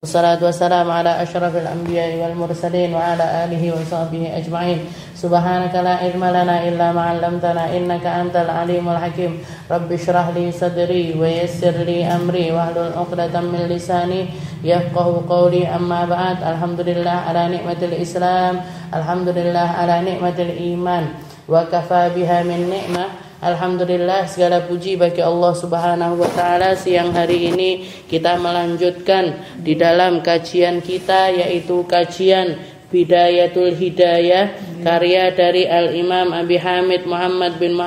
Wassalatu wassalamu ala asyrafil anbiya'i wal mursalin wa ala alihi wa sahbihi ajma'in. Subhanaka la ilma lana illa ma 'allamtana innaka antal alimul hakim. Rabbi shrah li sadri wa yassir li amri wahlul 'uqdatam min lisani yafqahu qawli. Amma ba'd. Alhamdulillah ala nikmatil Islam, alhamdulillah ala nikmatil iman, wa kafa biha min ni'mah. Alhamdulillah, segala puji bagi Allah Subhanahu wa taala. Siang hari ini kita melanjutkan di dalam kajian kita, yaitu kajian Bidayatul Hidayah, karya dari Al-Imam Abi Hamid Muhammad bin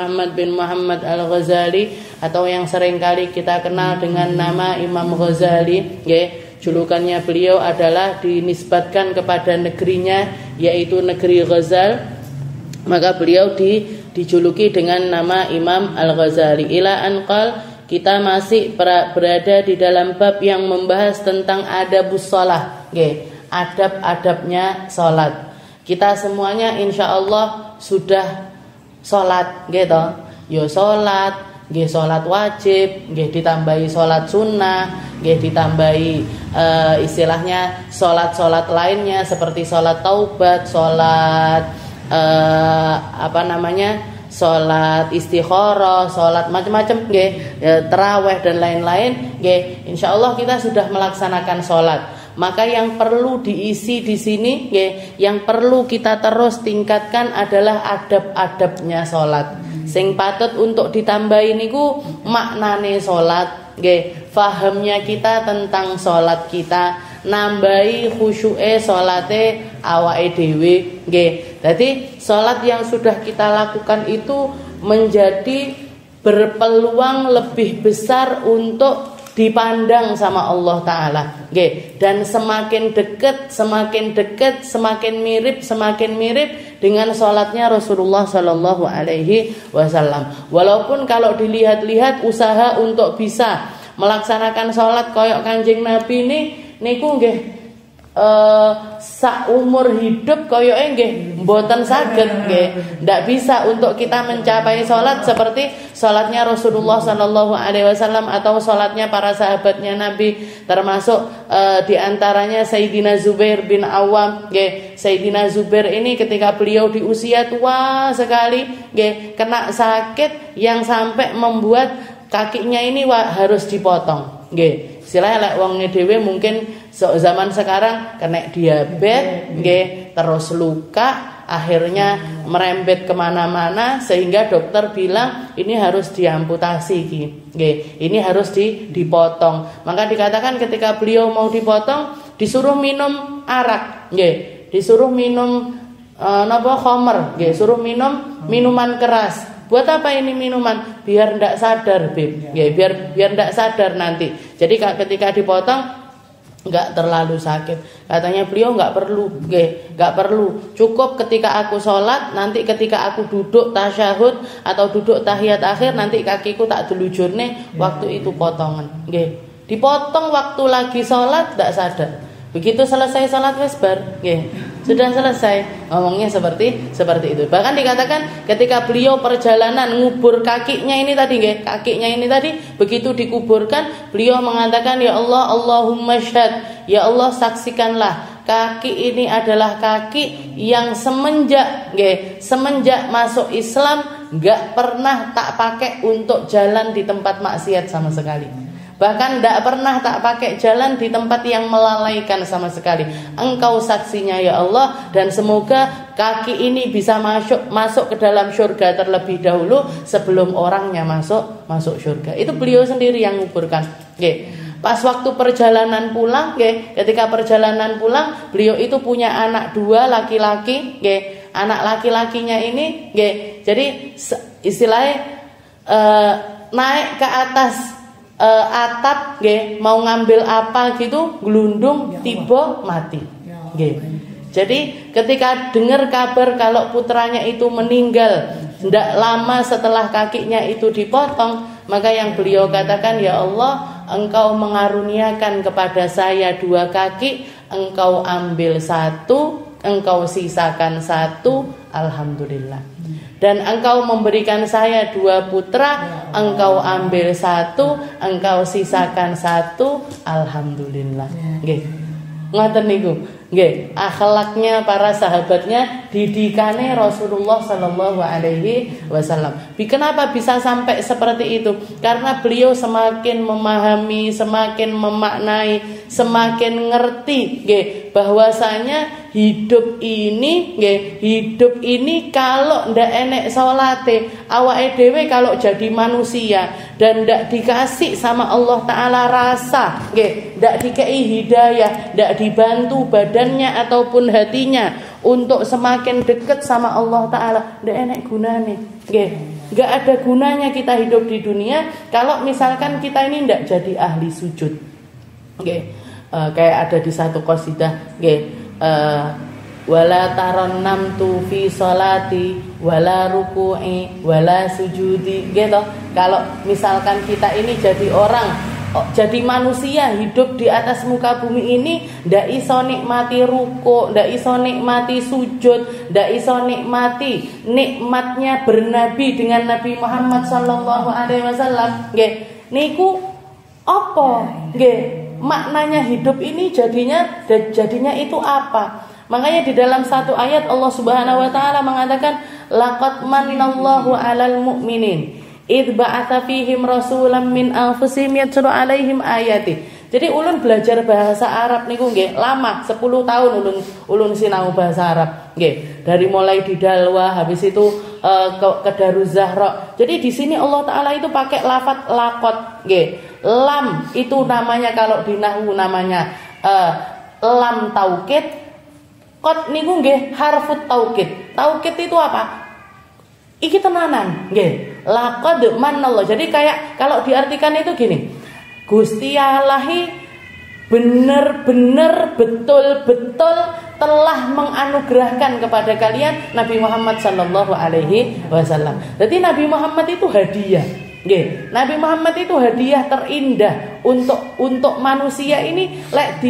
Muhammad Al-Ghazali, atau yang seringkali kita kenal dengan nama Imam Ghazali. Julukannya beliau adalah dinisbatkan kepada negerinya, yaitu negeri Ghazal. Maka beliau dijuluki dengan nama Imam Al-Ghazali. Ila anqal, kita masih berada di dalam bab yang membahas tentang adabus shalah, adab-adabnya salat. Kita semuanya insyaallah sudah salat, gitu. Yo salat, salat wajib, ditambahi salat sunnah, ditambahi istilahnya salat-salat lainnya seperti salat taubat, salat salat istikharah, salat macam-macam, tarawih dan lain-lain. Insyaallah kita sudah melaksanakan salat. Maka yang perlu diisi di sini, yang perlu kita terus tingkatkan adalah adab-adabnya salat. Sing patut untuk ditambahi niku maknane salat, fahamnya kita tentang salat kita, nambahi khusyuke salate awake dhewe, Jadi salat yang sudah kita lakukan itu menjadi berpeluang lebih besar untuk dipandang sama Allah taala, Dan semakin dekat, semakin mirip dengan salatnya Rasulullah sallallahu alaihi wasallam. Walaupun kalau dilihat-lihat usaha untuk bisa melaksanakan salat koyok Kanjeng Nabi niku saumur hidup koyoke mboten saged, ndak bisa untuk kita mencapai salat seperti salatnya Rasulullah sallallahu alaihi wasallam atau salatnya para sahabatnya Nabi, termasuk di antaranya Sayyidina Zubair bin Awam. Sayyidina Zubair ini ketika beliau di usia tua sekali, kena sakit yang sampai membuat kakinya ini harus dipotong. Istilahnya lek wong dhewe mungkin zaman sekarang kena diabetes, terus luka, akhirnya merembet kemana-mana sehingga dokter bilang ini harus diamputasi, ini harus dipotong. Maka dikatakan ketika beliau mau dipotong disuruh minum arak, disuruh minum khamr, suruh minum minuman keras. Buat apa ini minuman? Biar ndak sadar, Beb. Biar ndak sadar nanti. Jadi ketika dipotong nggak terlalu sakit. Katanya beliau nggak perlu. Cukup ketika aku sholat, nanti ketika aku duduk tasyahud atau duduk tahiyat akhir, nanti kakiku tak delujurne, waktu itu potongan. Dipotong waktu lagi sholat ndak sadar. Begitu selesai sholat wis bar, sudah selesai. Ngomongnya seperti itu. Bahkan dikatakan ketika beliau perjalanan ngubur kakinya ini tadi, begitu dikuburkan, beliau mengatakan, ya Allah, Allahumma syhad, ya Allah saksikanlah kaki ini adalah kaki yang semenjak masuk Islam nggak pernah tak pakai untuk jalan di tempat maksiat sama sekali. Bahkan tidak pernah tak pakai jalan di tempat yang melalaikan sama sekali. Engkau saksinya ya Allah, dan semoga kaki ini bisa masuk ke dalam surga terlebih dahulu sebelum orangnya masuk surga. Itu beliau sendiri yang nguburkan. Pas waktu perjalanan pulang, ketika perjalanan pulang, beliau itu punya anak 2 laki-laki, anak laki-lakinya ini, jadi istilahnya naik ke atas atap, mau ngambil apa gitu, gelundung, tiba mati. Jadi ketika dengar kabar kalau putranya itu meninggal, tidak lama setelah kakinya itu dipotong, maka yang beliau katakan, ya Allah, Engkau mengaruniakan kepada saya 2 kaki, Engkau ambil 1, Engkau sisakan 1, alhamdulillah. Dan Engkau memberikan saya 2 putra, Engkau ambil 1, Engkau sisakan 1, alhamdulillah. Ngoten niku. Nggih, akhlaknya para sahabatnya, didikane Rasulullah sallallahu alaihi wasallam. Kenapa bisa sampai seperti itu? Karena beliau semakin memahami, semakin memaknai, semakin ngerti nggih bahwasanya hidup ini kalau ndak enek salate, awake dhewe kalau jadi manusia dan ndak dikasih sama Allah taala rasa nggih, ndak dikei hidayah, ndak dibantu badannya ataupun hatinya untuk semakin dekat sama Allah taala, ndak enek gunane nggih. Enggak ada gunanya kita hidup di dunia kalau misalkan kita ini ndak jadi ahli sujud nggih. Kayak ada di satu qasidah nggih, wala tarannamtu fi sholati wala ruku'i wala sujudi gitu. Kalau misalkan kita ini jadi orang, jadi manusia hidup di atas muka bumi ini, ndak iso nikmati ruku, ndak iso nikmati sujud, ndak iso nikmati nikmatnya bernabi dengan Nabi Muhammad sallallahu alaihi wasallam nggih. Niku apa nggih? Maknanya hidup ini jadinya itu apa? Makanya di dalam satu ayat Allah Subhanahu wa taala mengatakan laqad manallahu 'alal mu'minin id ba'atsa fihim rasulan min anfusihim yatlu 'alaihim ayati. Jadi ulun belajar bahasa Arab niku nggih lama, 10 tahun ulun sinau bahasa Arab nggih. Dari mulai di Dalwa, habis itu ke Daruz Zahra. Jadi di sini Allah taala itu pakai lafaz laqad nggih. Lam itu namanya kalau di nahwu namanya lam taukid. Qad niku nggih harfut taukid. Taukid itu apa? Iki tenanan nggih. Laqad manallah. Jadi kayak kalau diartikan itu gini. Gusti Allah benar-benar betul-betul telah menganugerahkan kepada kalian Nabi Muhammad sallallahu alaihi wasallam. Jadi Nabi Muhammad itu hadiah. Nggih, Nabi Muhammad itu hadiah terindah untuk manusia ini. Lek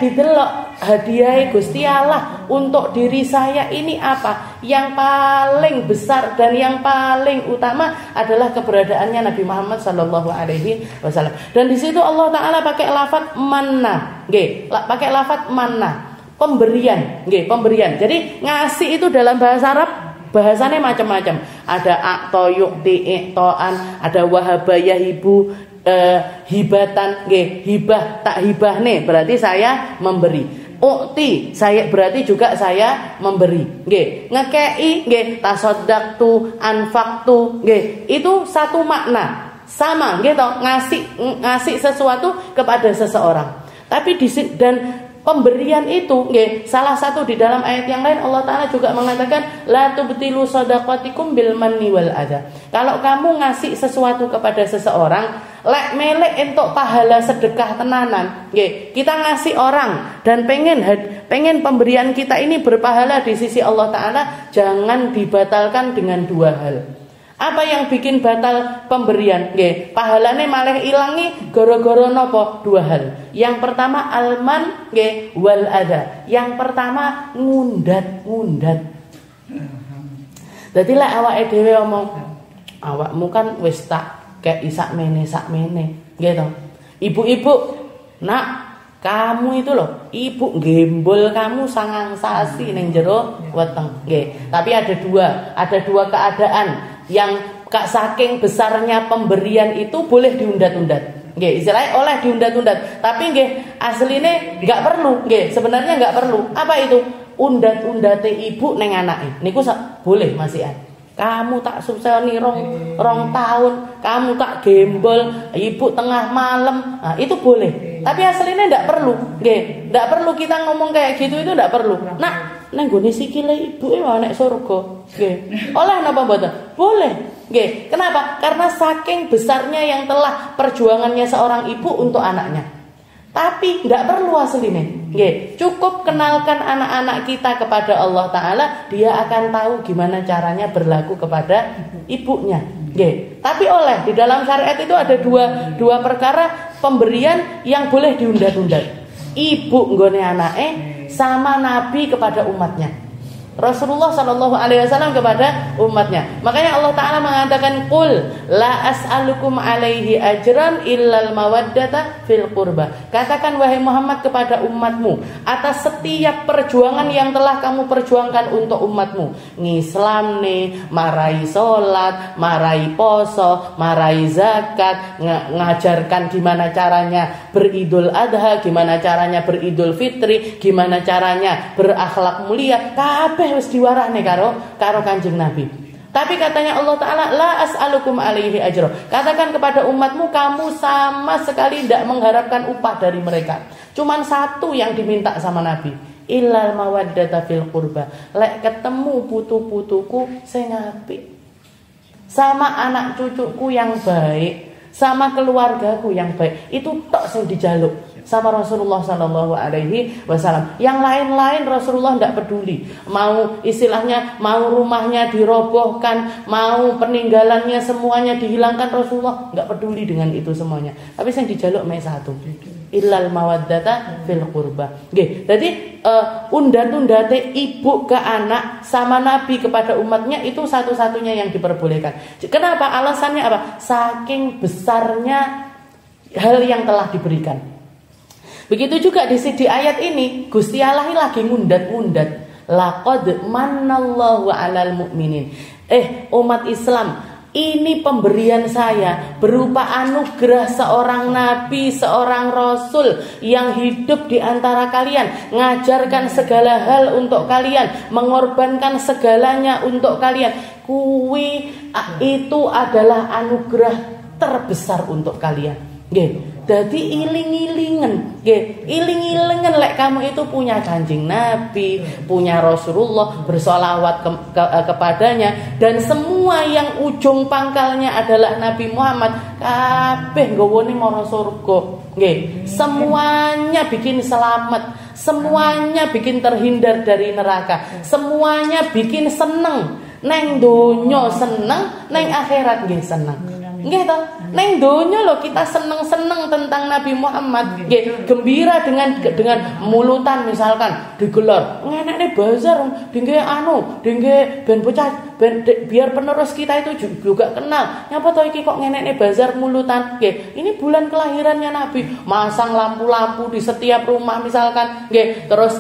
didelok hadiah Gusti Allah untuk diri saya ini apa? Yang paling besar dan yang paling utama adalah keberadaannya Nabi Muhammad sallallahu alaihi wasallam. Dan di situ Allah taala pakai lafaz manna, nggih, pakai lafaz manna, pemberian, nggih, pemberian. Jadi ngasih itu dalam bahasa Arab bahasanya macam-macam. Ada akto yukti iktoan, ada wahabaya hibu, hibatan nggih, hibah tak hibah nih berarti saya memberi. Ukti saya berarti juga saya memberi nggih. Ngekei nggih, tasaddaqtu, anfaqtu nggih. Itu satu makna. Sama nggih toh, ngasih sesuatu kepada seseorang. Tapi dan pemberian itu nggih, salah satu di dalam ayat yang lain Allah taala juga mengatakan la tubtilu shadaqatikum bil manni wal adza. Kalau kamu ngasih sesuatu kepada seseorang, lek melek entuk pahala sedekah tenanan nggih. Kita ngasih orang dan pengen pemberian kita ini berpahala di sisi Allah taala, jangan dibatalkan dengan dua hal. Apa yang bikin batal pemberian? Nggih, pahalane malah ilangi gara-gara napa? Dua hal. Yang pertama alman nggih wal adza. Yang pertama ngundat. Dadi lek awake dhewe omong, awakmu kan wis tak kei sakmene nggih to. Ibu-ibu, nak, kamu itu loh, ibu gembol kamu sangang sasi ning jero weteng nggih. Tapi ada dua keadaan yang saking besarnya pemberian itu boleh diundat-undat. Nggih, istilahnya oleh diundat-undat. Tapi nggih, asline enggak perlu, nggih, sebenarnya enggak perlu. Apa itu? Undat-undate ibu neng anake. Niku boleh masihan. Kamu tak suseni rong tahun, kamu tak gembol ibu tengah malam. Nah, itu boleh. Tapi aslinya enggak perlu, nggih. Enggak perlu kita ngomong kayak gitu, itu enggak perlu. Nah, nang gone sikile ibuke wae nek surga. Nggih. Oleh napa mboten? Boleh. Nggih. Kenapa? Karena saking besarnya yang telah perjuangannya seorang ibu untuk anaknya. Tapi enggak perlu aslinya. Nggih. Cukup kenalkan anak-anak kita kepada Allah taala, dia akan tahu gimana caranya berlaku kepada ibunya. Nggih. Tapi oleh di dalam syariat itu ada dua perkara pemberian yang boleh diundat-undat. Ibu nggone anake sama Nabi kepada umatnya. Rasulullah Shallallahu Alaihi Wasallam kepada umatnya. Makanya Allah Taala mengatakan, "Qul la as'alukum alaihi ajran illal mawaddata fil qurba." Katakan wahai Muhammad kepada umatmu, atas setiap perjuangan yang telah kamu perjuangkan untuk umatmu, ngislam nih, marai sholat, marai poso, marai zakat, ngajarkan gimana caranya beridul adha, gimana caranya beridul fitri, gimana caranya berakhlak mulia, kabeh wis diwarahne karo Kanjeng Nabi. Tapi katanya Allah Ta'ala, la as'alukum alaihi ajra. Katakan kepada umatmu, kamu sama sekali tidak mengharapkan upah dari mereka. Cuman satu yang diminta sama Nabi, illal mawaddata fil qurba. Lek ketemu putu-putuku sing apik, sama anak cucuku yang baik, sama keluargaku yang baik, itu tok sing dijaluk sama Rasulullah Sallallahu Alaihi Wasallam. Yang lain-lain Rasulullah tidak peduli. Mau istilahnya, mau rumahnya dirobohkan, mau peninggalannya semuanya dihilangkan, Rasulullah nggak peduli dengan itu semuanya. Tapi yang dijaluk mai satu, illal mawaddata fil qurba. Nggih, jadi undat-undate ibu ke anak sama Nabi kepada umatnya itu satu-satunya yang diperbolehkan. Kenapa? Alasannya apa? Saking besarnya hal yang telah diberikan. Begitu juga di ayat ini Gusti Allah lagi ngundat-ngundat, laqad mannallahu 'alal mu'minin. Umat Islam, ini pemberian saya berupa anugerah seorang nabi, seorang rasul yang hidup di antara kalian, ngajarkan segala hal untuk kalian, mengorbankan segalanya untuk kalian. Itu adalah anugerah terbesar untuk kalian. Nggih. Dadi iling-ilingan, nggih. Iling-ilingan lek kamu itu punya Kanjeng Nabi, punya Rasulullah, bersolawat kepadanya, dan semua yang ujung pangkalnya adalah Nabi Muhammad, kabeh nggawone mara surga. Nggih. Semuanya bikin selamat, semuanya bikin terhindar dari neraka, semuanya bikin seneng. Neng donya seneng, neng akhirat nggih seneng. Nggih to? Neng donya lho kita seneng-seneng tentang Nabi Muhammad, nggih, gembira dengan mulutan misalkan digelar. Ngenekne bazar dingge dingge ben bocah biar penerus kita itu juga kenal. Nyapa to iki kok ngenekne bazar mulutan? Nggih, ini bulan kelahirannya Nabi. Masang lampu-lampu di setiap rumah misalkan, nggih. Terus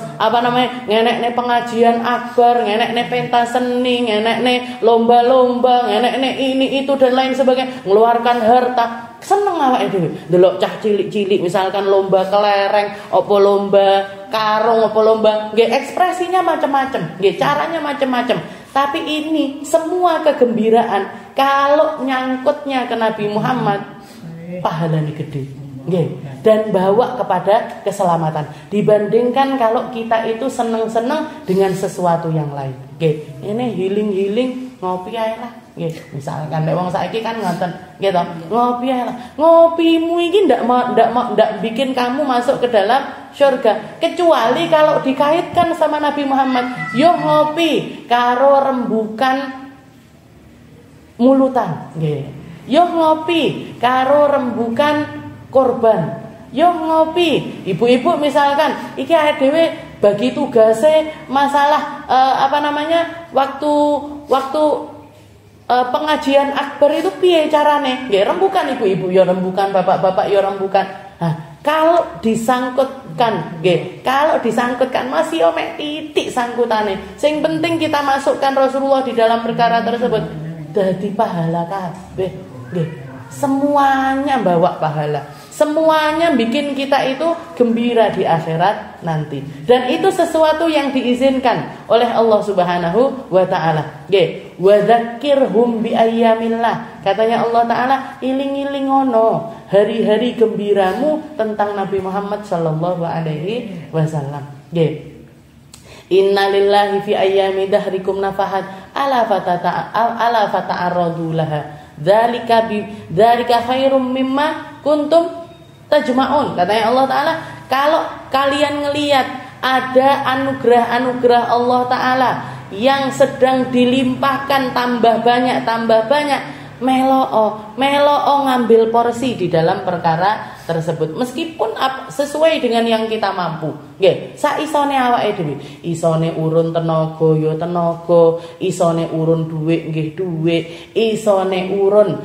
ngenekne pengajian akbar, ngenekne pentas seni, ngenekne lomba-lomba, ngenekne ini itu dan lain sebagainya. Ngeluarkan harta, seneng awake dhewe ndelok cah cilik-cilik misalkan lomba kelereng, apa lomba karung, apa lomba, nggih, ekspresinya macam-macam, nggih, caranya macam-macam. Tapi ini semua kegembiraan kalau nyangkutnya ke Nabi Muhammad, pahalanya gede, nggih, dan bawa kepada keselamatan. Dibandingkan kalau kita itu seneng-seneng dengan sesuatu yang lain, nggih. Ini healing ngopi ae lah. Nggih, misalkan nek wong saiki kan ngoten, nggih to. Ngopi ae lah. Ngopimu iki ndak bikin kamu masuk ke dalam surga, kecuali kalau dikaitkan sama Nabi Muhammad. Yo ngopi karo rembukan mulutan, nggih. Yo ngopi karo rembukan korban. Yo ngopi, ibu-ibu misalkan iki awake dhewe bagi tugase masalah waktu pengajian akbar itu piye carane? Nggih, rembukan ibu-ibu ya rembukan, bapak-bapak ya rembukan. Kalau disangkutkan, nggih, kalau disangkutkan masih omek titik sangkutane. Sing penting kita masukkan Rasulullah di dalam perkara tersebut. Dadi pahala kabeh, nggih. Semuanya bawa pahala. Semuanya bikin kita itu gembira di akhirat nanti. Dan itu sesuatu yang diizinkan oleh Allah Subhanahu wa taala. Nggih, wa dzakirhum bi ayyamillah. Katanya Allah taala, iling-iling ono hari-hari gembiramu tentang Nabi Muhammad sallallahu alaihi wasallam. Nggih. Innalillahi fi ayyami dahrikum nafahat ala fata'arradu laha. Dzalika khairum mimma kuntum tajma'un. Katanya Allah Ta'ala, kalau kalian ngelihat ada anugerah-anugerah Allah Ta'ala yang sedang dilimpahkan tambah banyak, meloo ngambil porsi di dalam perkara tersebut meskipun sesuai dengan yang kita mampu. Nggih, sak isone awake dhewe. Isone urun tenaga ya tenaga, isone urun dhuwit nggih dhuwit, isone urun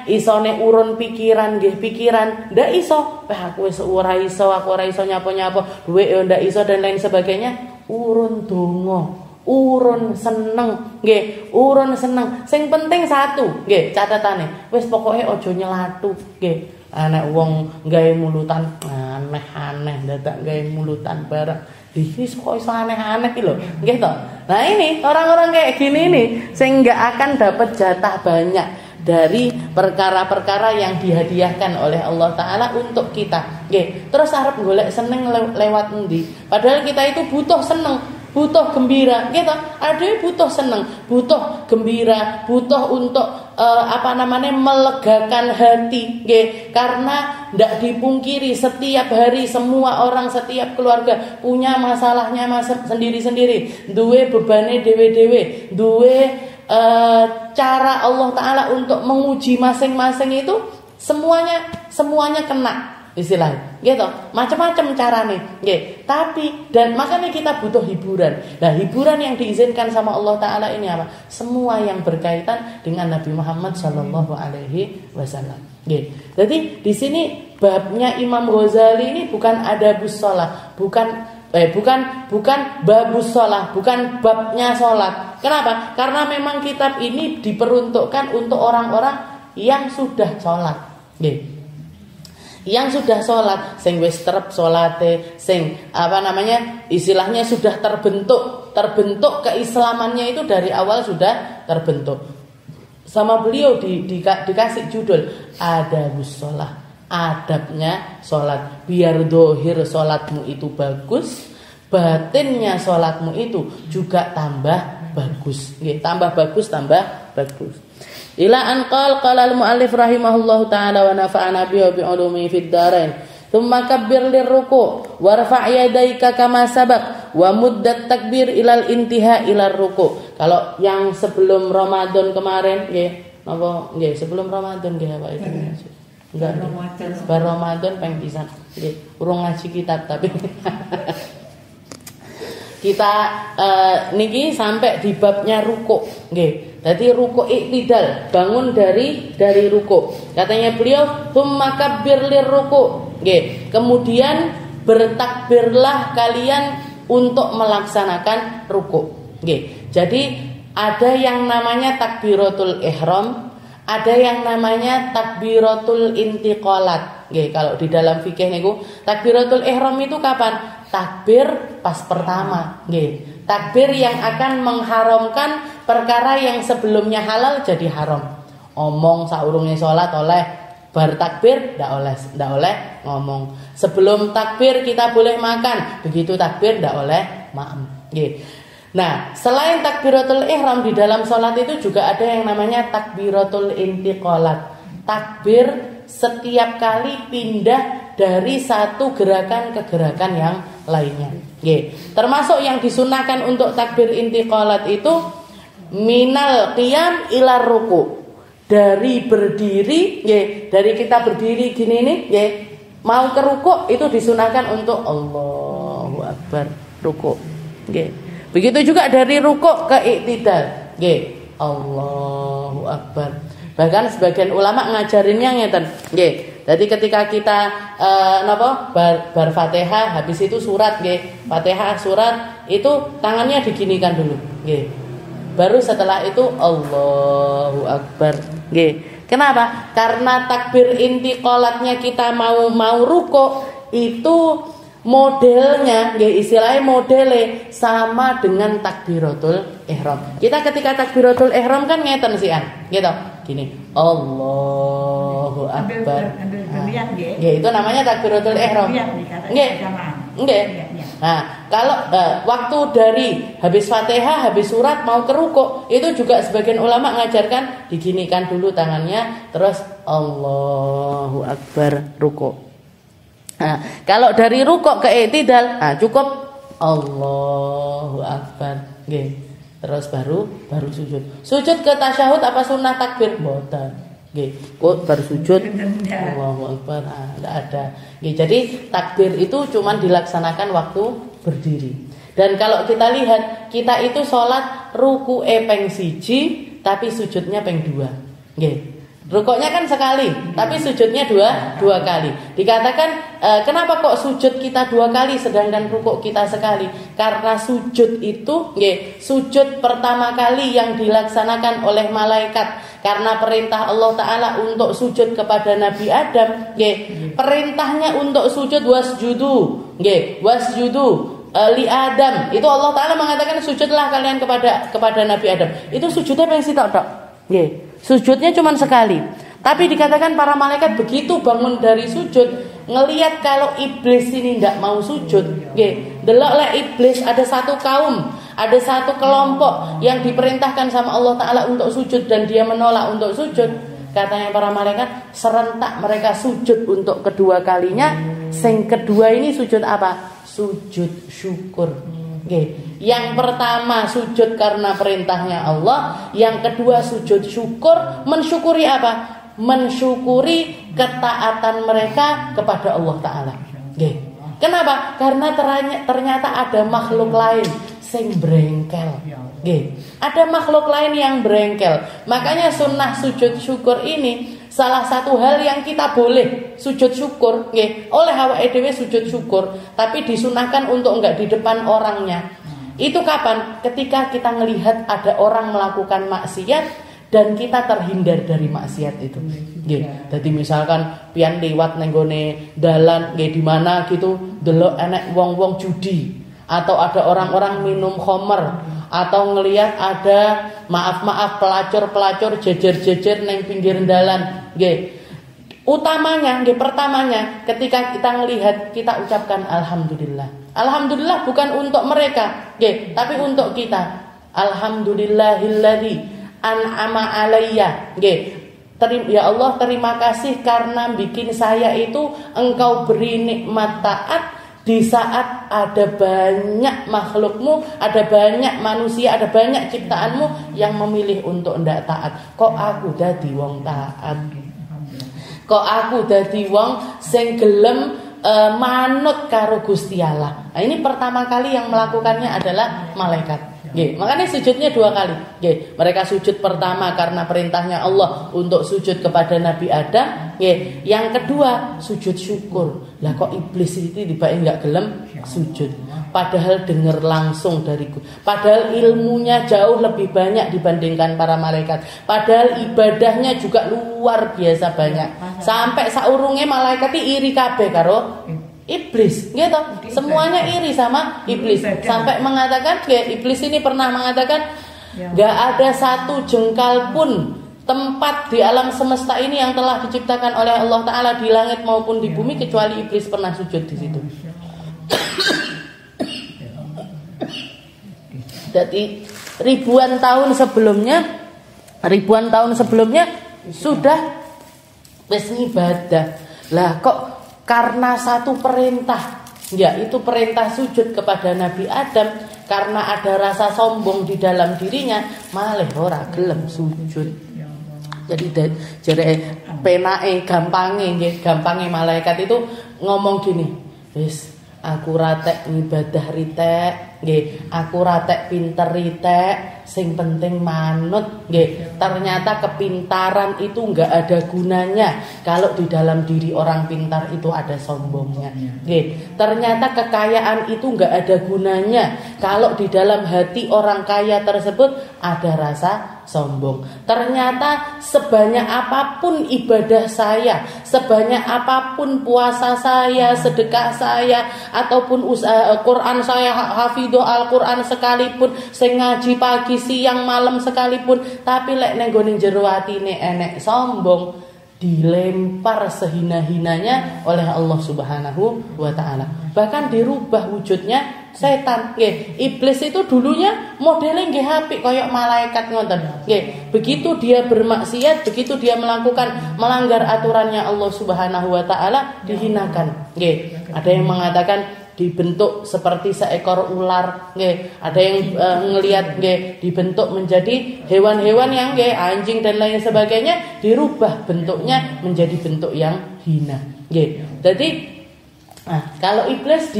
isone urun pikiran nggih pikiran. Ndak iso, aku wis ora iso, aku ora iso nyapa-nyapa, dhuwit ya ndak iso dan lain sebagainya. Urun donga, urun seneng nggih, urun seneng. Sing penting satu nggih catatane, wis pokoke aja nyelatu nggih. Anak wong gawe mulutan aneh-aneh, dadak gawe mulutan bareng. Iki kok iso aneh-aneh iki lho, nggih to. Nah ini orang-orang kayak gini nih sing enggak akan dapat jatah banyak dari perkara-perkara yang dihadiahkan oleh Allah Ta'ala untuk kita. Nggih, terus arep golek seneng lewat endi? Padahal kita itu butuh seneng, butuh gembira, gitu. Ada butuh seneng, butuh gembira, butuh untuk melegakan hati, nggih. Karena ndak dipungkiri setiap hari semua orang, setiap keluarga punya masalahnya sendiri-sendiri, duwe bebane dewe-dewe, duwe cara Allah Ta'ala untuk menguji masing-masing itu semuanya kena. Istilahnya gitu, macam-macam carane nggih. Tapi dan makanya kita butuh hiburan. Nah, hiburan yang diizinkan sama Allah Ta'ala ini apa? Semua yang berkaitan dengan Nabi Muhammad sallallahu alaihi wasallam. Nggih. Jadi di sini babnya Imam Ghazali ini bukan adabus shalah, bukan babus shalah, bukan babnya salat. Kenapa? Karena memang kitab ini diperuntukkan untuk orang-orang yang sudah salat. Nggih. Yang sudah sholat, sing wis terep sholate, sing istilahnya sudah terbentuk keislamannya itu dari awal sudah terbentuk. Sama beliau dikasih judul adabus sholah, adabnya sholat, biar dohir sholatmu itu bagus, batinnya sholatmu itu juga tambah bagus, tambah bagus. Ila an qala al-muallif rahimahullahu ta'ala wa nafa'ana bi ulumi fid dharain. Tsumma kabbir lirruku' warfa' yadayka kama sabaq wa muddat takbir ilal intiha ilar ruku'. Kalau yang sebelum Ramadan kemarin nggih, napa nggih sebelum Ramadan nggih apa itu? Enggak. Bar Ramadan peng pisan. Nggih, urung ngaji kitab tapi kita niki sampai di babnya ruku', nggih. Jadi ruku' iktidal, bangun dari ruku'. Katanya beliau, "Tsumma kabbir lirruku'." Nggih. Kemudian bertakbirlah kalian untuk melaksanakan ruku'. Nggih. Jadi ada yang namanya takbiratul ihram, ada yang namanya takbiratul intiqalat. Nggih, kalau di dalam fikih niku takbiratul ihram itu kapan? Takbir pas pertama, nggih. Takbir yang akan mengharamkan perkara yang sebelumnya halal jadi haram. Omong saurunge salat oleh, bar takbir ndak oleh ngomong. Sebelum takbir kita boleh makan, begitu takbir ndak oleh maem. Nggih. Nah, selain takbiratul ihram di dalam salat itu juga ada yang namanya takbiratul intiqalat. Takbir setiap kali pindah dari satu gerakan ke gerakan yang lainnya. Nggih. Termasuk yang disunahkan untuk takbir intiqalat itu minal qiyam ilar ruku'. Dari berdiri, nggih, dari kita berdiri gini nih, nggih, mau ke ruku' itu disunahkan untuk Allahu Akbar, ruku'. Nggih. Begitu juga dari ruku' ke iktidal, nggih, Allahu Akbar. Bahkan sebagian ulama ngajarinnya ngeten, nggih. Jadi ketika kita bar Fatihah, habis itu surat, nggih. Fatihah surat itu tangannya diginikan dulu, nggih. Baru setelah itu Allahu Akbar, nggih. Kenapa? Karena takbir intiqalatnya kita mau ruku' itu modelnya, nggih, istilahnya modele sama dengan takbiratul ihram. Kita ketika takbiratul ihram kan ngeten sian, gitu. Gini, Allahu Akbar. Nggih, itu namanya takbiratul ihram. Nggih. Nggih. Nah, kalau waktu dari habis Fatihah, habis surat mau ke ruku', itu juga sebagian ulama ngajarkan diginikan dulu tangannya, terus Allahu Akbar ruku'. Nah, kalau dari ruku' ke iktidal, cukup Allahu Akbar. Nggih. Terus baru sujud. Sujud ke tasyahud apa sunnah takbir? Mboten. Nggih, kok baru sujud. Allahu Akbar. Enggak ada. Nggih, jadi takbir itu cuman dilaksanakan waktu berdiri. Dan kalau kita lihat, kita itu sholat ruku'e peng 1 tapi sujudnya peng 2. Nggih. Rukuknya kan sekali, tapi sujudnya dua kali. Dikatakan kenapa kok sujud kita 2 kali sedangkan rukuk kita sekali? Karena sujud itu, sujud pertama kali yang dilaksanakan oleh malaikat. Karena perintah Allah Ta'ala untuk sujud kepada Nabi Adam, perintahnya untuk sujud wasjudu, wasjudu li Adam. Itu Allah Ta'ala mengatakan sujudlah kalian kepada Nabi Adam. Itu sujudnya pengen sitok tok. Sujudnya cuma sekali. Tapi dikatakan para malaikat begitu bangun dari sujud, ngelihat kalau iblis ini tidak mau sujud, delok le iblis ada satu kaum, ada satu kelompok yang diperintahkan sama Allah Ta'ala untuk sujud dan dia menolak untuk sujud. Katanya para malaikat, serentak mereka sujud untuk kedua kalinya. Sing kedua ini sujud apa? Sujud syukur. Yang pertama sujud karena perintahnya Allah, yang kedua sujud syukur. Mensyukuri apa? Mensyukuri ketaatan mereka kepada Allah Ta'ala. Kenapa? Karena ternyata ada makhluk lain sing brengkel. Ada makhluk lain yang brengkel. Makanya sunnah sujud syukur ini salah satu hal yang kita boleh sujud syukur, oleh awake dhewe sujud syukur, tapi disunahkan untuk enggak di depan orangnya. Itu kapan? Ketika kita melihat ada orang melakukan maksiat dan kita terhindar dari maksiat itu. Jadi misalkan pian liwat neng gone dalan di mana gitu, delok enek wong-wong judi, atau ada orang-orang minum khamr, atau ngelihat ada maaf pelacur jejer-jejer neng pinggir dalan. Utamanya, pertamanya ketika kita melihat, kita ucapkan alhamdulillah. Alhamdulillah bukan untuk mereka, tapi untuk kita. Alhamdulillahilladzi an'ama alayya. Ya Allah, terima kasih karena bikin saya itu Engkau beri nikmat taat di saat ada banyak makhlukmu, ada banyak manusia, ada banyak ciptaanmu yang memilih untuk ndak taat. Kok aku dadi wong taat? Kok aku dadi wong sing gelem manut karo Gusti Allah. Nah, ini pertama kali yang melakukannya adalah malaikat. Makanya sujudnya 2 kali. Mereka sujud pertama karena perintahnya Allah untuk sujud kepada Nabi Adam. Yang kedua sujud syukur. Lah kok iblis itu tiba-tiba enggak gelem sujud. Padahal dengar langsung dariku. Padahal ilmunya jauh lebih banyak dibandingkan para malaikat. Padahal ibadahnya juga luar biasa banyak. Sampai saurunge malaikat iri kabeh karo iblis, gitu. Semuanya iri sama iblis. Sampai mengatakan, iblis ini pernah mengatakan, gak ada satu jengkal pun tempat di alam semesta ini yang telah diciptakan oleh Allah Ta'ala di langit maupun di bumi kecuali iblis pernah sujud di situ. Jadi ribuan tahun sebelumnya sudah wis ibadah. Lah kok karena satu perintah, yaitu perintah sujud kepada Nabi Adam, karena ada rasa sombong di dalam dirinya, malah ora gelem sujud. Jadi jere penake gampange malaikat itu ngomong gini, wis aku ratek ibadah ritek, aku ratek pinter ritek, sing penting manut, Ternyata kepintaran itu enggak ada gunanya kalau di dalam diri orang pintar itu ada sombongnya. Ternyata kekayaan itu enggak ada gunanya kalau di dalam hati orang kaya tersebut ada rasa sombong. Ternyata sebanyak apapun ibadah saya, sebanyak apapun puasa saya, sedekah saya, ataupun usaha Quran saya, hafidho Al-Quran sekalipun, sing ngaji pagi siang malam sekalipun, tapi lek ning gone jero atine enek sombong, dilempar sehina-hinanya oleh Allah Subhanahu wa Ta'ala. Bahkan dirubah wujudnya setan. Iblis itu dulunya modelnya nggih apik koyok malaikat ngoten. Begitu dia bermaksiat, begitu dia melanggar aturannya Allah Subhanahu wa Ta'ala, dihinakan. Ada yang mengatakan dibentuk seperti seekor ular, nggih. Ada yang ngelihat nggih dibentuk menjadi hewan-hewan yang nggih anjing dan lain sebagainya, dirubah bentuknya menjadi bentuk yang hina, nggih. Jadi kalau iblis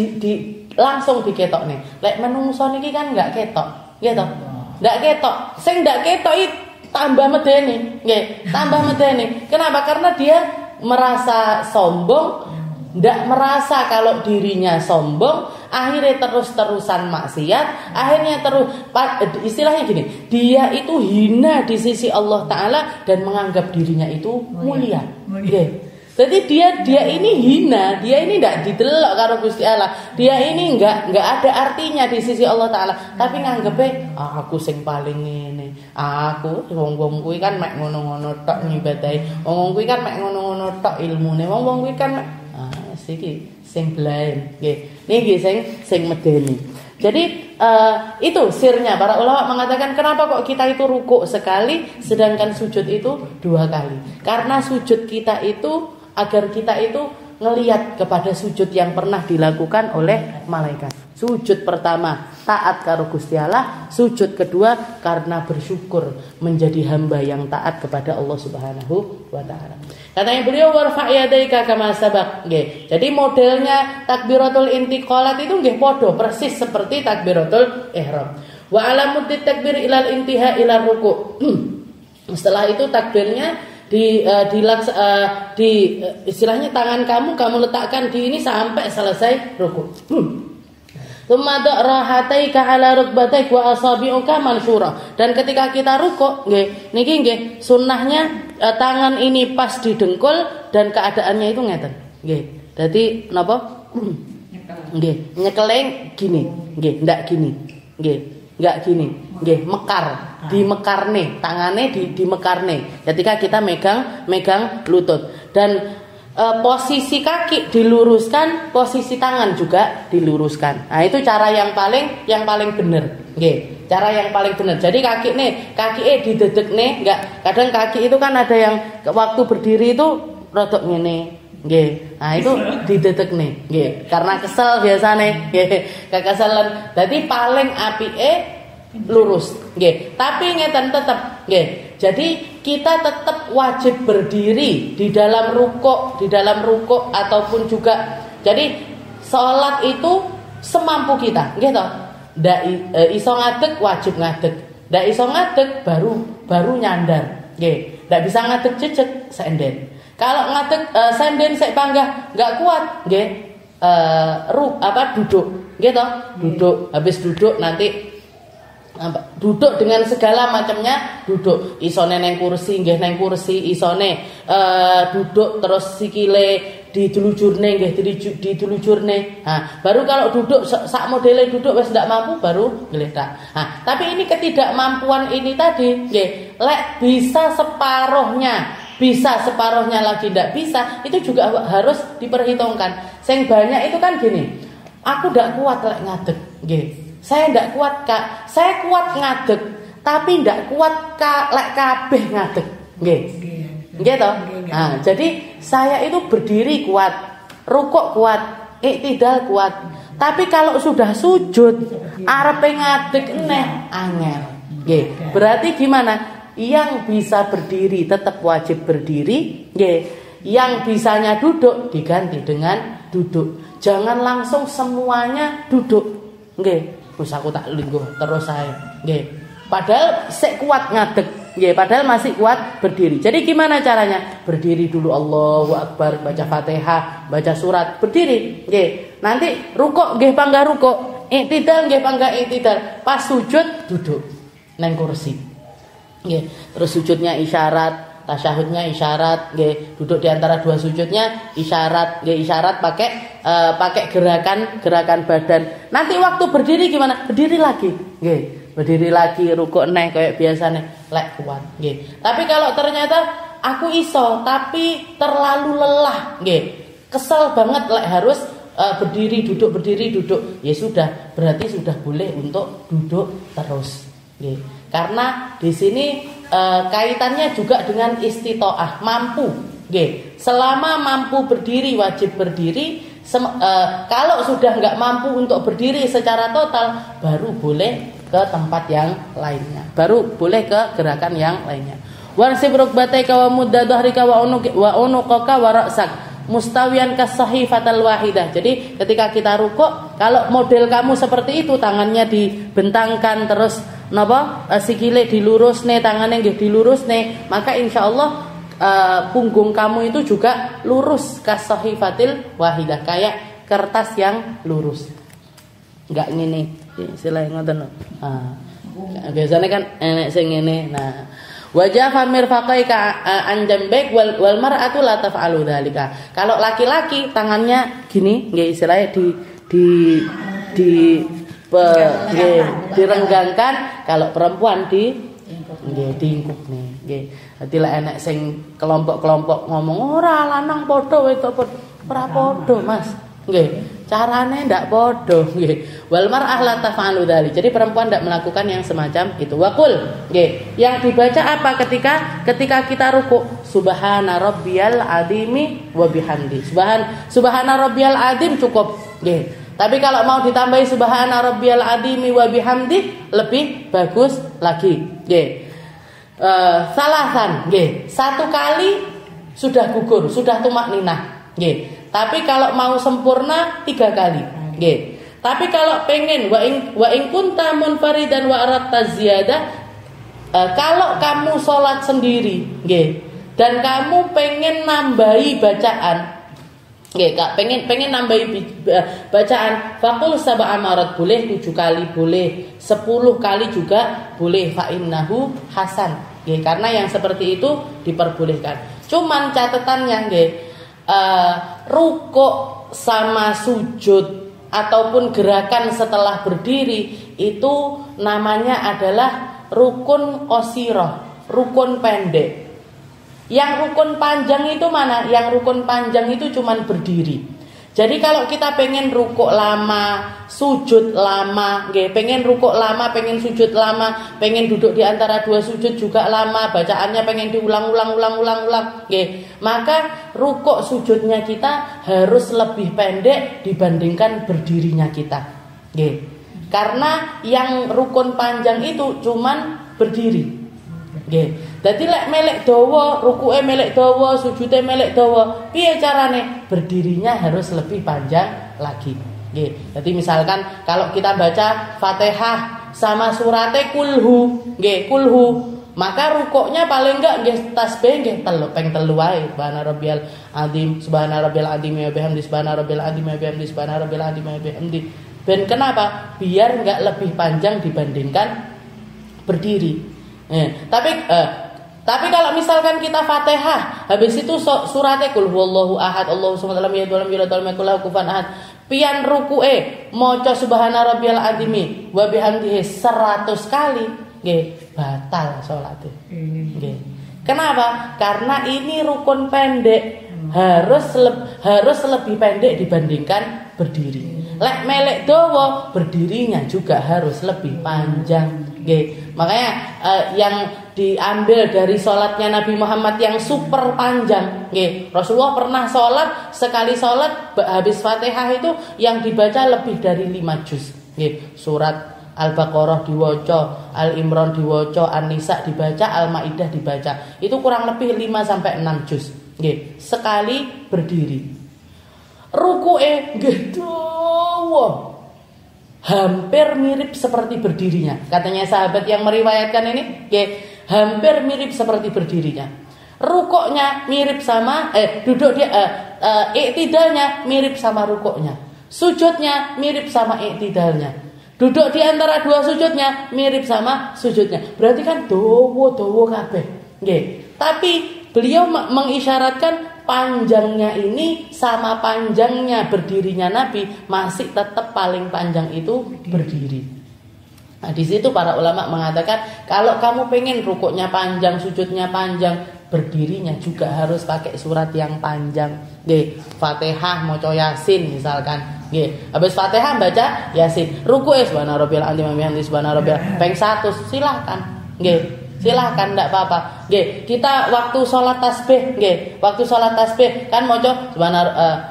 langsung diketok nih. Lek menungso niki kan enggak ketok, nggih to? Enggak ketok. Sing enggak ketok itu tambah medeni, nggih. Tambah medeni. Kenapa? Karena dia merasa sombong, ndak merasa kalau dirinya sombong, akhirnya terus-terusan maksiat, akhirnya istilahnya gini, dia itu hina di sisi Allah Ta'ala dan menganggap dirinya itu mulia. Jadi dia ini hina, dia ini ndak didelok karo Gusti Allah, dia ini nggak ada artinya di sisi Allah Ta'ala, tapi nganggepnya aku sing paling ini, aku wong-wong kuwi kan mek ngono-ngono tok ngibadahi, wong kuwi kan mek ngono-ngono tok ilmune, wong kuwi kan siki sing blaen nggih. Niki sing medeni. Jadi itu sirnya para ulama mengatakan kenapa kok kita itu rukuk sekali sedangkan sujud itu 2 kali. Karena sujud kita itu agar kita itu ngelihat kepada sujud yang pernah dilakukan oleh malaikat. Sujud pertama taat karo Gusti Allah, sujud kedua karena bersyukur menjadi hamba yang taat kepada Allah Subhanahu wa taala. Katanya beliau warfa' yadaika kama sabaq, nggih. Jadi modelnya takbiratul intiqalat itu nggih padha persis seperti takbiratul ihram. Wa alamut takbir ilal intiha ila ruku'. Setelah itu takbirnya istilahnya tangan kamu letakkan di ini sampai selesai ruku'. Tsumma da'rahataika 'ala rukbataik wa asabi'uka mansyura. Dan ketika kita rukuk nggih, niki nggih sunnahnya tangan ini pas di dengkul dan keadaannya itu ngeten. Nggih. Dadi napa? Nggih, nyekeleng gini. Nggih, ndak gini. Nggih, enggak gini. Nggih, mekar. Dimekarne, tangane dimekarne. Ketika kita megang lutut dan posisi kaki diluruskan, posisi tangan juga diluruskan. Nah, itu cara yang paling benar. Nggih, cara yang paling benar. Jadi kaki didedekne, enggak. Kadang kaki itu kan ada yang waktu berdiri itu rodok ngene. Nggih. Nah, itu didedekne. Nggih, karena kesel biasane. Nggih, kekeselan. Dadi paling apike lurus, nggih. Tapi ngeten tetep, nggih. Jadi kita tetap wajib berdiri di dalam rukuk ataupun juga. Jadi salat itu semampu kita, nggih toh. Ndak iso ngadeg wajib ngadeg. Ndak iso ngadeg baru nyandar, nggih. Ndak bisa ngadeg jejeg senden. Kalau ngadeg senden sek panggah enggak kuat, nggih. Duduk, nggih toh. Duduk, habis duduk nanti duduk dengan segala macamnya, duduk isone neng kursi nggih neng kursi, isone duduk terus sikile ditelujurne nggih ditelujurne. Nah, baru kalau duduk sak modele duduk wis ndak mampu baru geletak. Nah, tapi ini ketidakmampuan ini tadi nggih, lek bisa separohnya lagi ndak bisa, itu juga harus diperhitungkan. Sing banyak itu kan gini, aku ndak kuat lek ngadeg nggih. Saya ndak kuat Kak, saya kuat ngadeg, tapi ndak kuat lek kabeh ngadeg, nggih. Nggih toh? Nah, jadi saya itu berdiri kuat, rukuk kuat, iktidal kuat. Tapi kalau sudah sujud, arepe ngadeg neh angel. Nggih. Berarti gimana? Yang bisa berdiri tetap wajib berdiri, nggih. Yang bisanya duduk diganti dengan duduk. Jangan langsung semuanya duduk. Nggih. Wis aku tak lingguh terus saya, nggih. Padahal sik kuat ngadeg, nggih, padahal masih kuat berdiri. Jadi gimana caranya? Berdiri dulu, Allahu Akbar, baca Fatihah, baca surat, berdiri, nggih. Nanti rukuk nggih panggah rukuk, iktidal nggih panggah iktidal. Pas sujud duduk nang kursi. Nggih. Terus sujudnya isyarat, tasyahudnya isyarat, nggih. Duduk di antara dua sujudnya isyarat, nggih, isyarat pakai gerakan badan. Nanti waktu berdiri gimana? Berdiri lagi, nggih. Berdiri lagi, rukuk neh kayak biasane, lek kuat, nggih. Tapi kalau ternyata aku iso tapi terlalu lelah, nggih. Kesel banget lek harus berdiri duduk, ya sudah, berarti sudah boleh untuk duduk terus, nggih. Karena di sini kaitannya juga dengan istitoah, mampu, nggih. Selama mampu berdiri wajib berdiri, Kalau sudah nggak mampu untuk berdiri secara total, baru boleh ke tempat yang lainnya, baru boleh ke gerakan yang lainnya. Wansib rukbataika wa mudda dhahrika wa unuqaka wa ra'sak mustawiyan kas-sahifatal wahidah. Jadi ketika kita rukuk, kalau model kamu seperti itu, tangannya dibentangkan terus napa sikile dilurusne, tangannya nggih dilurusne, maka insyaallah punggung kamu itu juga lurus kas-sahifatil wahidah, kayak kertas yang lurus. Enggak ngene, istilahnya ngoten lho. Biasanya kan enek sing ngene. Nah, wajah famir faqaika anjambek wal mar'atu la taf'alu dzalika. Kalau laki-laki tangannya gini, nggih istilahnya direnggangkan, kalau perempuan diingkup nih, nggih. Dadi lek enek sing kelompok-kelompok ngomong ora lanang padha wedok padha, ora padha, Mas. Nggih. Carane ndak padha, nggih. Wal mar'ah la taf'alu dzalik. Jadi perempuan tidak melakukan yang semacam itu. Waqul, nggih. Yang dibaca apa ketika kita rukuk? Subhana rabbiyal azimi wa bihamdi. Subhana rabbiyal azim cukup, nggih. Tapi kalau mau ditambahi subhana rabbiyal azimi wa bihamdi, lebih bagus lagi, nggih. Salasan, nggih. Satu kali sudah gugur, sudah tumakninah, nggih. Tapi kalau mau sempurna 3 kali, nggih. Tapi kalau pengen wa in kunta munfaridan wa aratta ziyadah, kalau kamu sholat sendiri, nggih, dan kamu pengen nambahi bacaan, nggih, pengen nambahi bacaan, faqul sab'a marat, boleh 7 kali, boleh 10 kali juga boleh, fa innahu hasan, nggih, karena yang seperti itu diperbolehkan. Cuman catatannya, nggih, rukuk sama sujud ataupun gerakan setelah berdiri itu namanya adalah rukun qasirah, rukun pendek. Yang rukun panjang itu mana? Yang rukun panjang itu cuman berdiri. Jadi kalau kita pengen rukuk lama, sujud lama, nggih, pengen rukuk lama, pengen sujud lama, pengen duduk di antara 2 sujud juga lama, bacaannya pengen diulang-ulang, nggih, maka rukuk sujudnya kita harus lebih pendek dibandingkan berdirinya kita, nggih. Karena yang rukun panjang itu cuman berdiri. Nggih. Dadi lek melek dawa, rukuke melek dawa, sujude melek dawa, piye carane? Berdirinya harus lebih panjang lagi. Nggih. Dadi misalkan kalau kita baca Fatihah sama surate kulhu, nggih, kulhu, maka rukuknya paling enggak nggih tasbih nggih ping 3 wae. Subhana rabbiyal azim, subhana rabbiyal azim wa bihamdi, subhana rabbiyal azim wa bihamdi, subhana rabbiyal azim wa bihamdi. Ben kenapa? Biar enggak lebih panjang dibandingkan berdiri. Tapi kalau misalkan kita Fatihah, habis itu surate kul huwallahu ahad, Allahu samad lam yalid walam yulad walam yakul lahu kufuwan ahad, pian rukuke maca subhana rabbiyal azimi wa bihamdihi 100 kali, nggih, batal salate. Nggih. Kenapa? Karena ini rukun pendek, harus lebih pendek dibandingkan berdiri. Lek melek dawa, berdirinya juga harus lebih panjang. Nggih. Makanya yang diambil dari sholatnya Nabi Muhammad yang super panjang, nggih. Rasulullah pernah sholat, sekali sholat habis Fatihah itu yang dibaca lebih dari 5 juz, nggih. Surat Al-Baqarah diwaca, Al-Imran diwaca, An-Nisa dibaca, Al-Maidah dibaca. Itu kurang lebih 5 sampai 6 juz, nggih. Sekali berdiri. Rukuke nggih dawa, hampir mirip seperti berdirinya. Katanya sahabat yang meriwayatkan ini, nggih, hampir mirip seperti berdirinya. Rukuknya mirip sama duduk dia iktidalnya mirip sama rukuknya. Sujudnya mirip sama iktidalnya. Duduk di antara 2 sujudnya mirip sama sujudnya. Berarti kan dawa kabeh. Nggih. Tapi beliau mengisyaratkan panjangnya ini sama panjangnya berdirinya Nabi, masih tetap paling panjang itu berdiri. Nah, di situ para ulama mengatakan kalau kamu pengen rukuknya panjang, sujudnya panjang, berdirinya juga harus pakai surat yang panjang. Nggih, Fatihah maca Yasin misalkan. Nggih, habis Fatihah baca Yasin. Rukuke subhana rabbiyal azim wa bihamdihi subhana rabbiyal ping 100 silakan. Nggih. Silahkan, tidak apa-apa. Nggih, kita waktu sholat tasbih, nggih, waktu sholat tasbih kan maca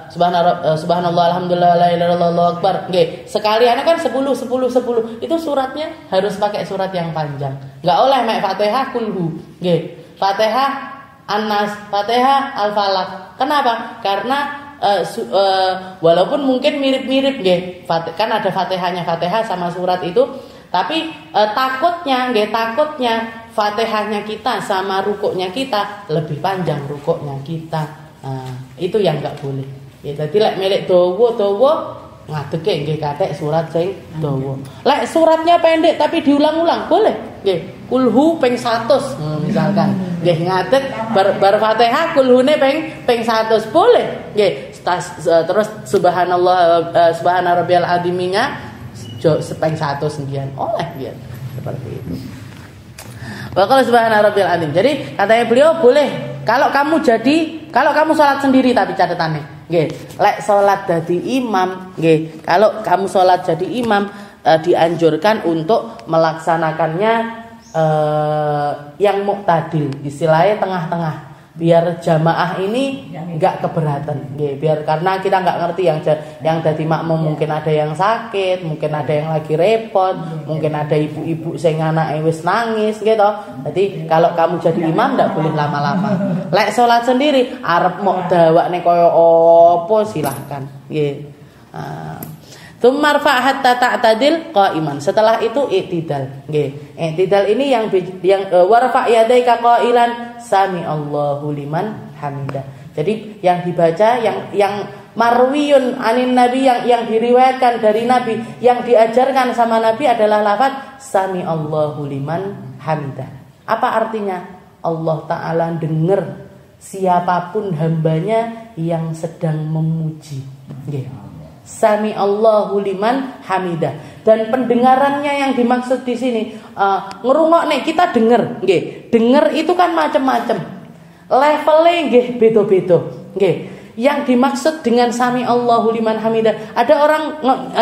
subhanallah alhamdulillah la ilaha illallah Allahu akbar. Nggih, sekalian kan 10 10 10. Itu suratnya harus pakai surat yang panjang. Enggak oleh mek Fatihah kulhu. Nggih, Fatihah An-Nas, Fatihah Al-Falaq. Kenapa? Karena walaupun mungkin mirip-mirip nggih, kan ada Fatihahnya Fatihah sama surat itu, tapi takutnya Fatihahnya kita sama rukuknya kita lebih panjang rukuknya kita. Nah, itu yang enggak boleh. Ya dadi lek milik dawa ngadeke nggih kathek surat sing dawa. Lek suratnya pendek tapi diulang-ulang boleh. Nggih, kulhu ping 100 misalkan. Nggih ngadeg bar Fatihah kulhune ping 100 boleh. Nggih, terus subhanallah subhana rabbiyal aziminya ping 100 sekian. Oleh nggih. Seperti itu. Wa qala subhana rabbiyal azim. Jadi katanya beliau boleh kalau kamu salat sendiri, tapi catatannya nggih, lek salat dadi imam nggih, kalau kamu salat jadi imam dianjurkan untuk melaksanakannya yang muqtadil, istilahnya tengah-tengah, biar jamaah ini enggak keberatan nggih, biar karena kita enggak ngerti yang dadi makmum, mungkin ada yang sakit, mungkin ada yang lagi repot, mungkin ada ibu-ibu sing anake wis nangis gitu. Jadi kalau kamu jadi imam ndak boleh lama-lama. Lek salat sendiri arep mok dawakne kaya apa silahkan nggih. Tsumma hatta ta'tadil qa'iman. Setelah itu i'tidal. Nggih. I'tidal ini yang warfa' yadaika qailan sami Allahu liman hamidah. Jadi yang dibaca yang marwiyun anin nabi, yang diriwayatkan dari nabi, yang diajarkan sama nabi adalah lafaz sami Allahu liman hamidah. Apa artinya? Allah Ta'ala dengar siapapun hambanya yang sedang memuji. Nggih. Sami Allahu liman hamidah. Dan pendengarannya yang dimaksud di sini ngerungokne, kita dengar nggih. Dengar itu kan macam-macam. Levelnya nggih beda-beda. Nggih. Yang dimaksud dengan sami Allahu liman hamidah, ada orang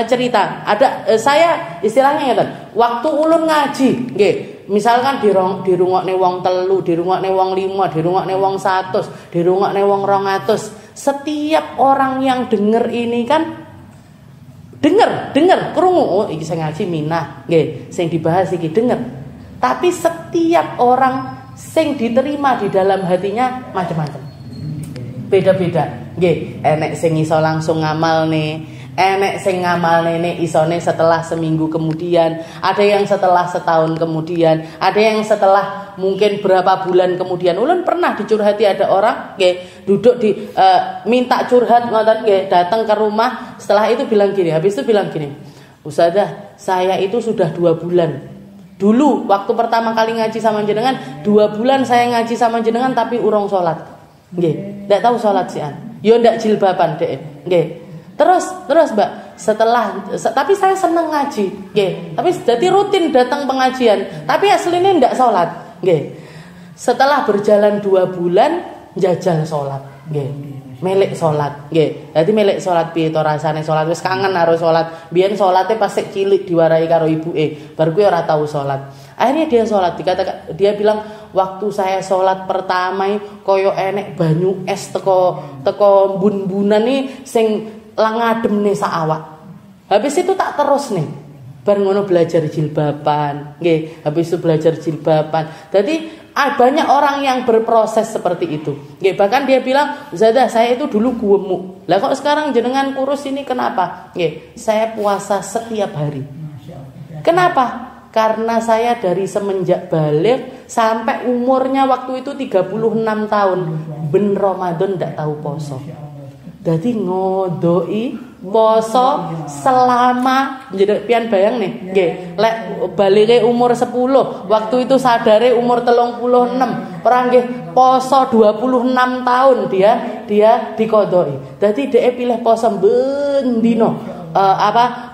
cerita, saya istilahnya ngeten, waktu ulun ngaji nggih. Misalkan dirungokne wong 3, dirungokne wong 5, dirungokne wong 100, dirungokne wong 200. Setiap orang yang dengar ini kan dengar krungu, oh iki sing ngaji minah nggih, sing dibahas iki dengar. Tapi setiap orang sing diterima di dalam hatinya macam-macam. Beda-beda nggih. Enek sing iso langsung ngamalne, enek sing ngamalne isone setelah seminggu kemudian, ada yang setelah setahun kemudian, ada yang setelah mungkin berapa bulan kemudian. Ulun pernah dicurhati, ada orang nggih duduk di minta curhat ngoten nggih, datang ke rumah, setelah itu bilang gini, habis itu bilang gini, "Ustazah, saya itu sudah 2 bulan. Dulu waktu pertama kali ngaji sama jenengan, 2 bulan saya ngaji sama jenengan tapi urung salat." Nggih, ndak tahu salat sian. Yo ndak jilbaban dek. Nggih. Terus Mbak, tapi saya seneng ngaji, nggih. Tapi jadi rutin datang pengajian, tapi aslinya ndak salat, nggih. Setelah berjalan 2 bulan njajal salat, nggih. Melek salat, nggih. Dadi melek salat piye to rasane salat, wis kangen karo salat. Biyen salate pas sik cilik diwarai karo ibuke, bar kuwi ora tahu salat. Akhirnya dia sholat, dia bilang waktu saya sholat pertama koyo enek banyu es teko bun-bunan nih sing langadem nih saawak. Habis itu tak terus nih, bar ngono belajar jilbaban, nggih. Habis itu belajar jilbaban. Jadi banyak orang yang berproses seperti itu. Nggih, bahkan dia bilang, "Ustazah, saya itu dulu gemuk. Lah kok sekarang jenengan kurus ini kenapa?" Nggih, saya puasa setiap hari. Kenapa? Karena saya dari semenjak balik sampai umurnya waktu itu 36 tahun ben Ramadan ndak tahu poso. Jadi ngodoi poso selama jadi pian bayang nih, nggih. Lek balike umur 10, waktu itu sadare umur 36. Orang nggih poso 26 tahun dia dikodoi. Jadi dia pilih poso ben dino.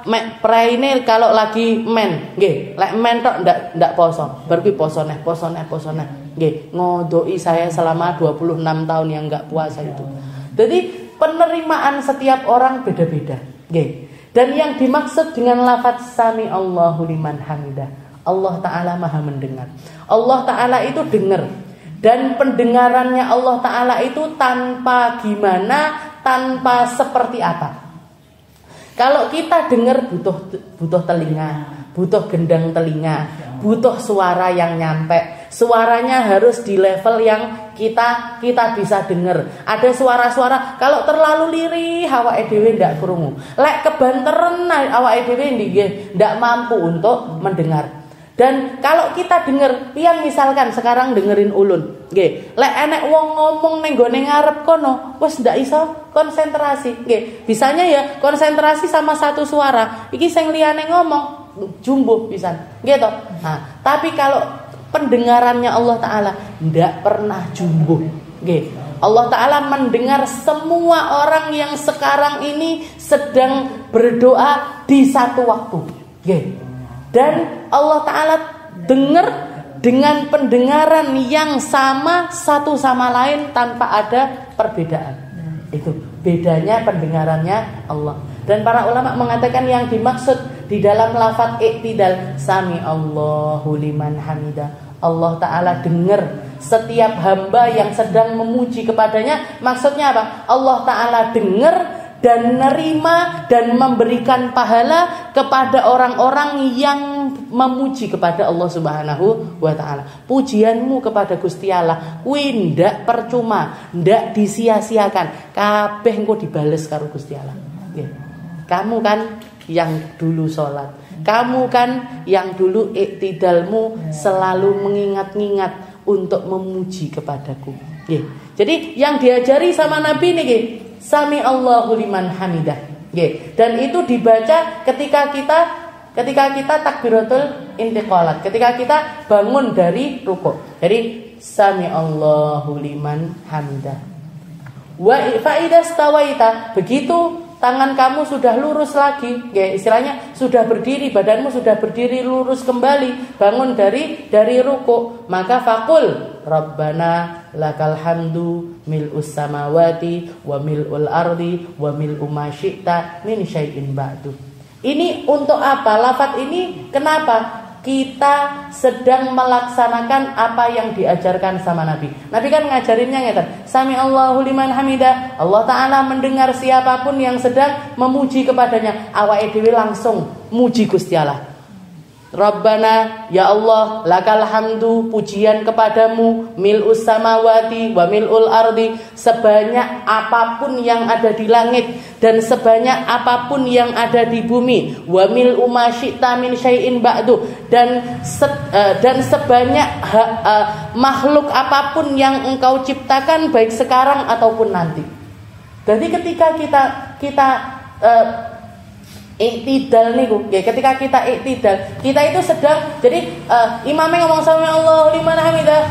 Mek praine kalau lagi men nggih, lek men tok ndak poso. Bar kuwi poso neh. Nggih, ngodoi saya selama 26 tahun yang enggak puasa itu. Jadi penerimaan setiap orang beda-beda, nggih. Dan yang dimaksud dengan lafaz sami Allahu liman hamidah, Allah Ta'ala maha mendengar. Allah Ta'ala itu dengar. Dan pendengarannya Allah Ta'ala itu tanpa gimana, tanpa seperti apa. Kalau kita dengar butuh telinga, butuh gendang telinga, butuh suara yang nyampe. Suaranya harus di level yang kita bisa dengar. Ada suara-suara kalau terlalu lirih awake dhewe ndak krungu. Lek kebanteran awake dhewe ndak mampu untuk mendengar. Dan kalau kita denger, pian misalkan sekarang dengerin ulun, nggih. Lek enek wong ngomong ning gone ngarep kono, wis ndak iso konsentrasi, nggih. Bisanya ya konsentrasi sama satu suara. Iki sing liyane ngomong jumbuh pisan, nggih to. Nah, tapi kalau pendengarannya Allah Ta'ala ndak pernah jumbuh, nggih. Allah Ta'ala mendengar semua orang yang sekarang ini sedang berdoa di satu waktu, nggih. Dan Allah Ta'ala dengar dengan pendengaran yang sama satu sama lain tanpa ada perbedaan. Itu bedanya pendengarannya Allah. Dan para ulama mengatakan yang dimaksud di dalam lafaz i'tidal, sami Allahu liman hamidah. Allah Ta'ala dengar setiap hamba yang sedang memuji kepadanya. Maksudnya apa? Allah Ta'ala dengar dan menerima dan memberikan pahala kepada orang-orang yang memuji kepada Allah Subhanahu wa Ta'ala. Pujianmu kepada Gusti Allah kuwi ndak percuma, ndak disia-siakan. Kabeh engko dibales karo Gusti Allah. Kamu kan yang dulu sholat, kamu kan yang dulu iktidalmu selalu mengingat-ingat untuk memuji kepadaku. Jadi yang diajari sama Nabi niki sami Allahu liman hamidah. Dan itu dibaca ketika kita takbiratul intiqalat, ketika kita bangun dari rukuk. Jadi sami Allahu liman hamidah. Wa fa idza stawaita, begitu tangan kamu sudah lurus lagi, istilahnya sudah berdiri, badanmu sudah berdiri lurus kembali, bangun dari ruku, maka faqul Rabbana lakal hamdu mil'us samawati wa mil'ul ardi wa mil'u ma syi'ta min syai'in ba'du. Ini untuk apa? Lafaz ini kenapa? Kita sedang melaksanakan apa yang diajarkan sama Nabi. Nabi kan ngajarinnya ngeten, sami Allahu liman hamidah. Allah Ta'ala mendengar siapapun yang sedang memuji kepadanya. Awake dhewe langsung muji Gusti Allah. Rabbana, ya Allah, lakal hamdu, pujian kepadamu, mil'us samawati wa mil'ul ardi, sebanyak apapun yang ada di langit dan sebanyak apapun yang ada di bumi, wa mil'u ma syi'ta min syai'in ba'du, dan sebanyak makhluk apapun yang engkau ciptakan baik sekarang ataupun nanti. Jadi ketika kita iktidal niku, ketika kita iktidal, kita itu sedang, jadi imamnya ngomong sami Allahu liman hamidah,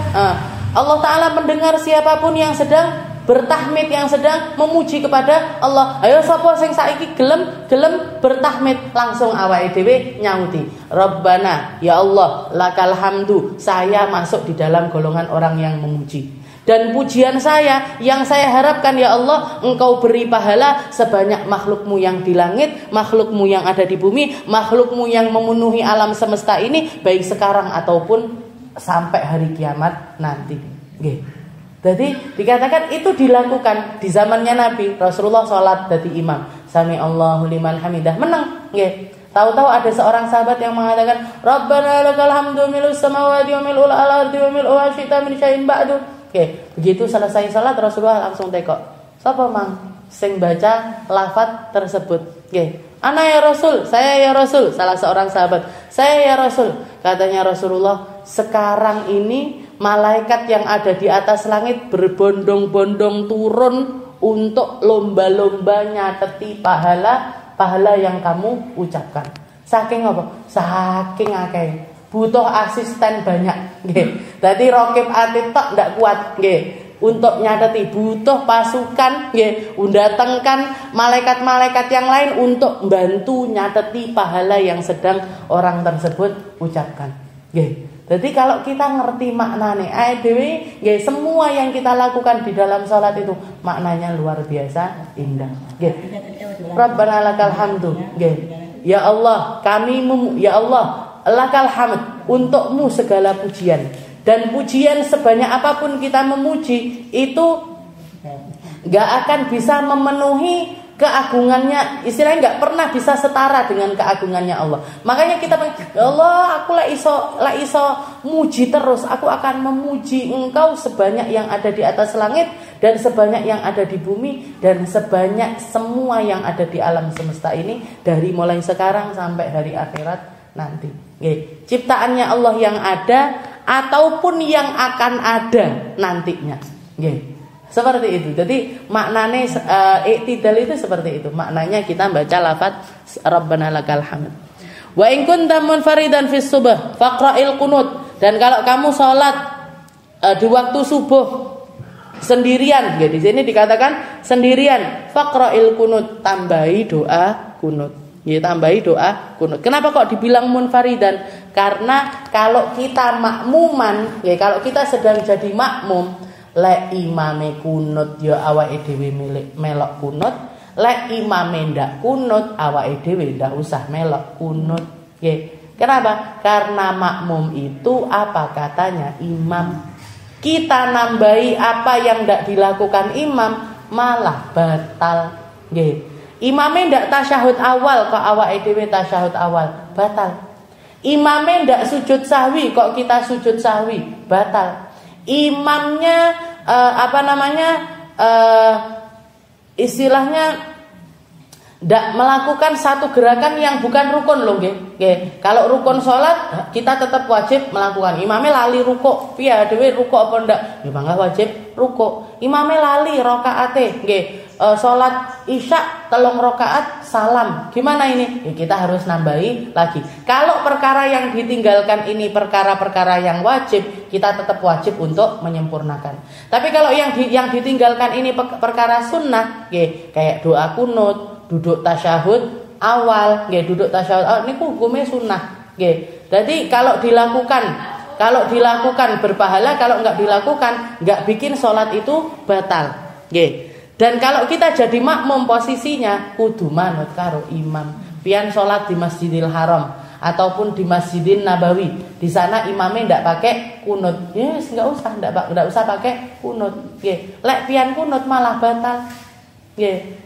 Allah Ta'ala mendengar siapapun yang sedang bertahmid, yang sedang memuji kepada Allah. Ayo sapa sing saiki gelem bertahmid, langsung awake dhewe nyauti Rabbana, ya Allah, lakal hamdu, saya masuk di dalam golongan orang yang memuji. Dan pujian saya, yang saya harapkan ya Allah, engkau beri pahala sebanyak makhlukmu yang di langit, makhlukmu yang ada di bumi, makhlukmu yang memenuhi alam semesta ini, baik sekarang ataupun sampai hari kiamat nanti. Jadi dikatakan itu dilakukan di zamannya Nabi. Rasulullah sholat jadi imam, sami Allahu liman hamidah, menang. Tahu-tahu ada seorang sahabat yang mengatakan Rabbana lakal hamdu mil'us samawati wa mil'ul ardi wa mil'u ma syi'ta min syai'in ba'du. Begitu selesai salat Rasulullah langsung tekok, sapa mang sing baca lafaz tersebut? Ana ya Rasul, saya ya Rasul. Salah seorang sahabat, saya ya Rasul. Katanya Rasulullah, sekarang ini malaikat yang ada di atas langit berbondong-bondong turun untuk lomba-lomba nyateti pahala yang kamu ucapkan. Saking apa? Saking akeh. Butuh asisten banyak, Jadi rokib atid tok ndak kuat, Untuk nyateti butuh pasukan, Datangkan malaikat-malaikat yang lain untuk bantu nyateti pahala yang sedang orang tersebut ucapkan, Jadi kalau kita ngerti maknane, dhewe, semua yang kita lakukan di dalam sholat itu maknanya luar biasa indah, Rabbana lakal hamdu, Ya Allah, ya Allah, lakal hamd, untukmu segala pujian. Dan pujian sebanyak apapun kita memuji itu gak akan bisa memenuhi keagungannya, istilahnya nggak pernah bisa setara dengan keagungannya Allah. Makanya kita ya Allah, aku la iso muji terus, aku akan memuji Engkau sebanyak yang ada di atas langit dan sebanyak yang ada di bumi dan sebanyak semua yang ada di alam semesta ini dari mulai sekarang sampai hari akhirat nanti. Ciptaannya Allah yang ada ataupun yang akan ada nantinya. Seperti itu. Jadi maknanya i'tidal itu seperti itu. Maknanya kita baca lafaz Rabbana lakal hamd. Wa in kunta munfaridan fis subh faqra'il qunut. Dan kalau kamu sholat di waktu subuh sendirian, di sini dikatakan sendirian, faqra'il qunut, tambahi doa qunut. Tambahi doa qunut. Kenapa kok dibilang munfaridan? Karena kalau kita makmuman, kalau kita sedang jadi makmum, lek imame kunut ya awake dhewe melok kunut, lek imame ndak kunut awake dhewe ndak usah melok kunut. Kenapa? Karena makmum itu apa katanya imam. Kita nambahi apa yang ndak dilakukan imam malah batal. Imame ndak tasyahud awal kok awake dhewe tasyahud awal, batal. Imame ndak sujud sahwi kok kita sujud sahwi, batal. Imamnya istilahnya tidak melakukan satu gerakan yang bukan rukun loh, Kalau rukun sholat kita tetap wajib melakukan. Imamnya lali rukuk, piye dhewe rukuk apa ndak? Ya bangga wajib rukuk. Imamnya lali rakaate, sholat isya 3 rakaat salam. Gimana ini? Ya kita harus nambahi lagi. Kalau perkara yang ditinggalkan ini perkara-perkara yang wajib, kita tetap wajib untuk menyempurnakan. Tapi kalau yang ditinggalkan ini perkara sunnah, kayak doa kunut, duduk tasyahud awal, duduk tasyahud awal ini hukumnya sunnah. Jadi kalau dilakukan berpahala, kalau nggak dilakukan nggak bikin sholat itu batal. Dan kalau kita jadi makmum posisinya kudu manut karo imam. Pian sholat di Masjidil Haram ataupun di Masjidin Nabawi, di sana imamnya ndak pakai kunut, nggak usah pakai kunut. Lek pian kunut malah batal.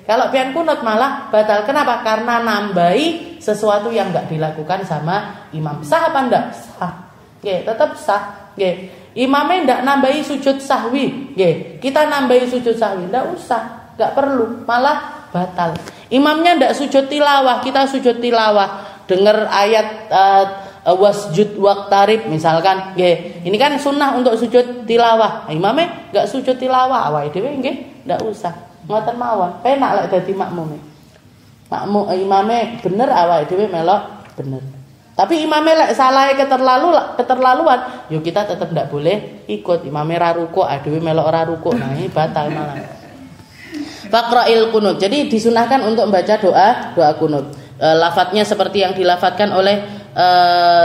Kalau pian kunut malah batal. Kenapa? Karena nambahi sesuatu yang nggak dilakukan sama imam. Sah apa ndak? Sah. Tetap sah. Imamnya ndak nambahi sujud sahwi, kita nambahi sujud sahwi, ndak usah, nggak perlu, malah batal. Imamnya ndak sujud tilawah, kita sujud tilawah, dengar ayat wasjud waqtarib misalkan, ini kan sunnah untuk sujud tilawah. Imamnya nggak sujud tilawah, awake dhewe ndak usah, ngoten mawon, penak lek dadi makmume. Imamnya bener, awake dhewe melok bener. Tapi imamnya lek salah keterlaluan, yo kita tetap ndak boleh ikut. Imamnya ra rukuk, dhewe melok ora rukuk, nah ini batal malah. Faqra'il qunut. Jadi disunahkan untuk membaca doa qunut. Lafadznya seperti yang dilafatkan oleh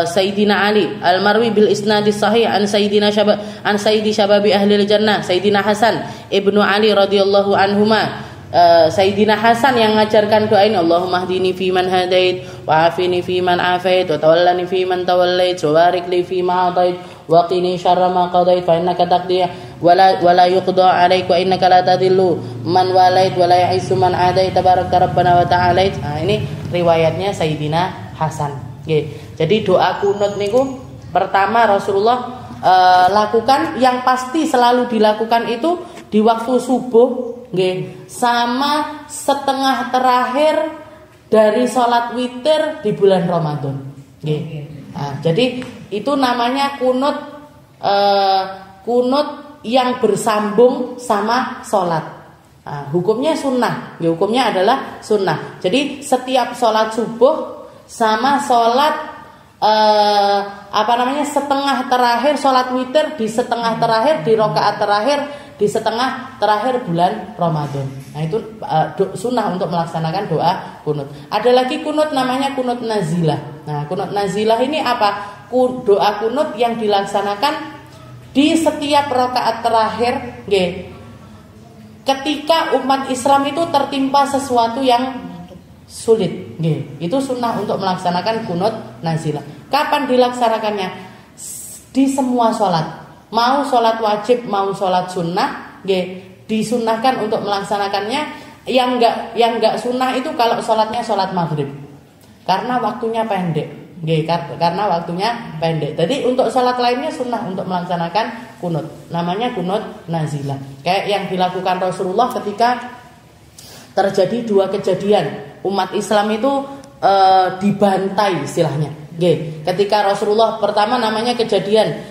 Sayyidina Ali Al-Marwi bil isnadis sahih an Sayyidi Syababi Ahlil Jannah, Sayyidina Hasan Ibnu Ali radhiyallahu anhuma. Sayyidina Hasan yang mengajarkan doa ini, Allahumma hdini fi man hadait wa afini fi man afait wa tawallani fi man tawallait wa barik li fi ma atait wa qini syarra ma qadait fa innaka taqdi wa la yuqda alaik wa innaka la tadillu man walait wa la ya'isu man adait tabarakta rabbana wa ta'alait. Nah, ini riwayatnya Sayyidina Hasan. Jadi doa kunut niku pertama Rasulullah lakukan, yang pasti selalu dilakukan itu di waktu subuh, sama setengah terakhir dari sholat witir di bulan Ramadan. Nah, jadi itu namanya kunut yang bersambung sama sholat. Nah, hukumnya sunnah, hukumnya adalah sunnah. Jadi setiap sholat subuh sama sholat setengah terakhir, sholat witir di setengah terakhir, di rakaat terakhir di setengah terakhir bulan Ramadan. Nah itu sunnah untuk melaksanakan doa kunut. Ada lagi kunut namanya kunut nazilah. Nah kunut nazilah ini apa? Doa kunut yang dilaksanakan di setiap rakaat terakhir, ketika umat Islam itu tertimpa sesuatu yang sulit. Nggih, itu sunnah untuk melaksanakan kunut nazilah. Kapan dilaksanakannya? Di semua sholat. Mau sholat wajib, mau sholat sunnah, nggih, disunnahkan untuk melaksanakannya. Yang enggak sunnah itu kalau sholatnya sholat maghrib. Karena waktunya pendek. Nggih, karena waktunya pendek. Jadi untuk sholat lainnya sunnah untuk melaksanakan kunut. Namanya kunut nazilah. Kayak yang dilakukan Rasulullah ketika terjadi dua kejadian. Umat Islam itu dibantai istilahnya. Nggih, ketika Rasulullah pertama namanya kejadian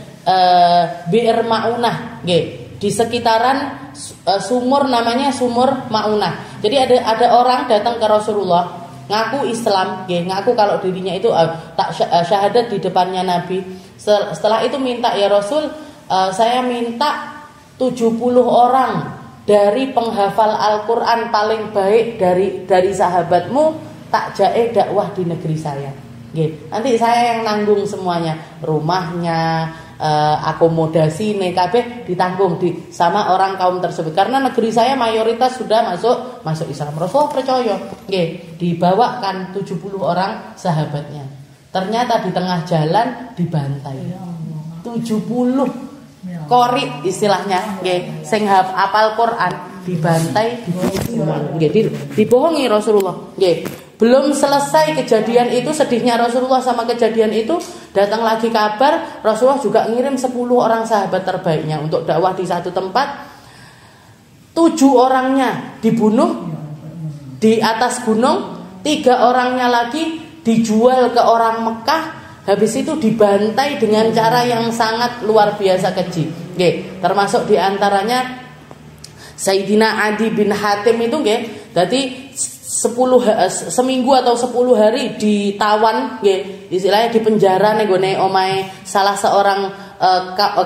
Bi'r Ma'unah, nggih, di sekitaran sumur namanya sumur Ma'unah. Jadi ada orang datang ke Rasulullah ngaku Islam, nggih, ngaku kalau dirinya itu tak syahadat di depannya Nabi. Setelah itu minta, ya Rasul, saya minta 70 orang dari penghafal Al-Qur'an paling baik dari sahabatmu tak jae dakwah di negeri saya. Nggih, nanti saya yang nanggung semuanya, rumahnya, akomodasi kabeh ditanggung sama orang kaum tersebut karena negeri saya mayoritas sudah masuk Islam. Rasulullah percaya, nggih, dibawakan 70 orang sahabatnya. Ternyata di tengah jalan dibantai. 70 qori istilahnya, nggih, sing hafal Quran dibantai, dibohongi Rasulullah, nggih. Belum selesai kejadian itu, sedihnya Rasulullah sama kejadian itu, datang lagi kabar Rasulullah juga ngirim 10 orang sahabat terbaiknya untuk dakwah di satu tempat. 7 orangnya dibunuh di atas gunung, 3 orangnya lagi dijual ke orang Mekah. Habis itu dibantai dengan cara yang sangat luar biasa keji. Nggih, termasuk diantaranya Sayyidina Adi bin Hatim itu, nggih, jadi seminggu atau 10 hari ditawan, nggih, istilahnya di penjara ning gone omahe salah seorang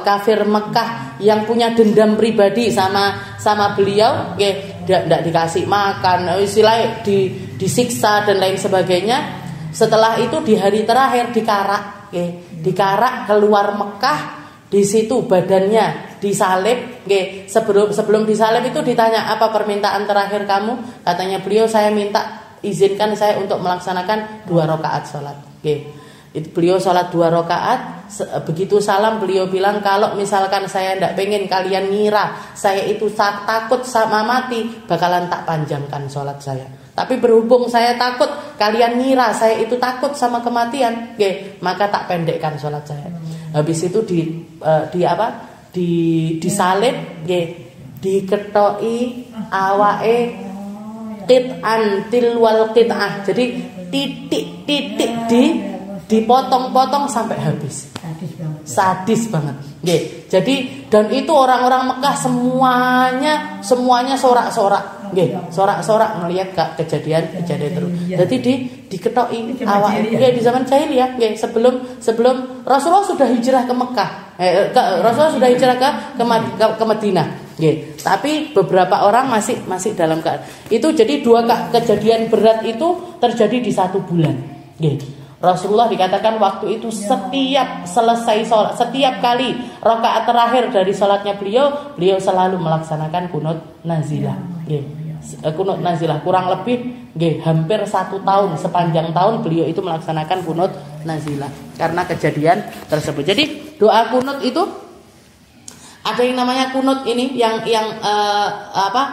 kafir Mekah yang punya dendam pribadi sama beliau, nggih, ndak dikasih makan, istilahnya disiksa dan lain sebagainya. Setelah itu di hari terakhir dikarak, nggih, dikarak keluar Mekah. Di situ badannya disalib, nggih. Sebelum disalib itu ditanya, apa permintaan terakhir kamu? Katanya beliau, saya minta izinkan saya untuk melaksanakan 2 rakaat salat, nggih. Beliau salat 2 rakaat, begitu salam beliau bilang, kalau misalkan saya tidak pengen kalian ngira saya itu takut sama mati, bakalan tak panjangkan salat saya. Tapi berhubung saya takut kalian ngira saya itu takut sama kematian, nggih, maka tak pendekkan salat saya. Habis itu disalib, nggih, diketoki awake qit'an tilwal qit'ah. Jadi titik-titik dipotong-potong sampai habis. Sadis banget. Nggih. Jadi dan itu orang-orang Mekah semuanya sorak-sorak. Nggih, sorak-sorak ngelihat kejadian terus. Jadi diketoki awak. Nggih, di zaman jahiliyah, nggih, sebelum Rasulullah sudah hijrah ke Mekah. Rasulullah sudah hijrah ke Madinah. Nggih. Tapi beberapa orang masih dalam keadaan. Itu jadi 2 kejadian berat itu terjadi di 1 bulan. Nggih. Rasulullah dikatakan waktu itu setiap selesai sholat, setiap kali rakaat terakhir dari sholatnya beliau selalu melaksanakan kunut nazilah. Kunut nazilah kurang lebih hampir 1 tahun, sepanjang tahun beliau itu melaksanakan kunut nazilah karena kejadian tersebut. Jadi doa kunut itu ada yang namanya kunut ini yang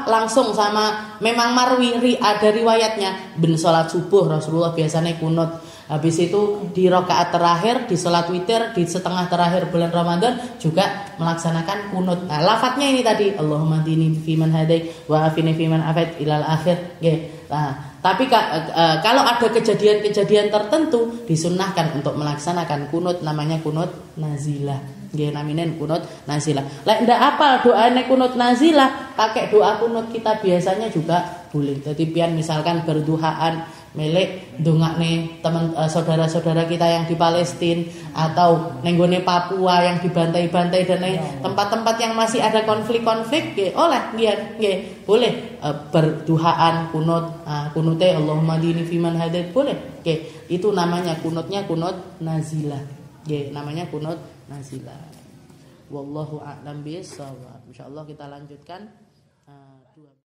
langsung sama, memang marwi, ada riwayatnya. Ben sholat subuh Rasulullah biasanya kunut. Habis itu di rakaat terakhir, di sholat witir, di setengah terakhir bulan Ramadan juga melaksanakan kunut. Nah, lafadznya ini tadi, Allahumma hdini fiman hadait wa afini fiman afait ilal akhir. Nah, tapi kalau ada kejadian-kejadian tertentu disunnahkan untuk melaksanakan kunut, namanya kunut nazilah. Nggih, namanya kunut nazilah. Lek ndak apal doane kunut nazilah, pakai doa kunut kita biasanya juga boleh. Jadi pian misalkan berduhaan melek ndongakne teman saudara-saudara kita yang di Palestina atau nenggone Papua yang dibantai-bantai dan lain tempat-tempat yang masih ada konflik-konflik, nggih, nggih, boleh berduhaan kunut, kunute Allahumma dini fiman hadait, boleh. Nggih, itu namanya kunutnya kunut nazilah. Nggih, namanya kunut nazilah. Wallahu a'lam bishawab. Insyaallah kita lanjutkan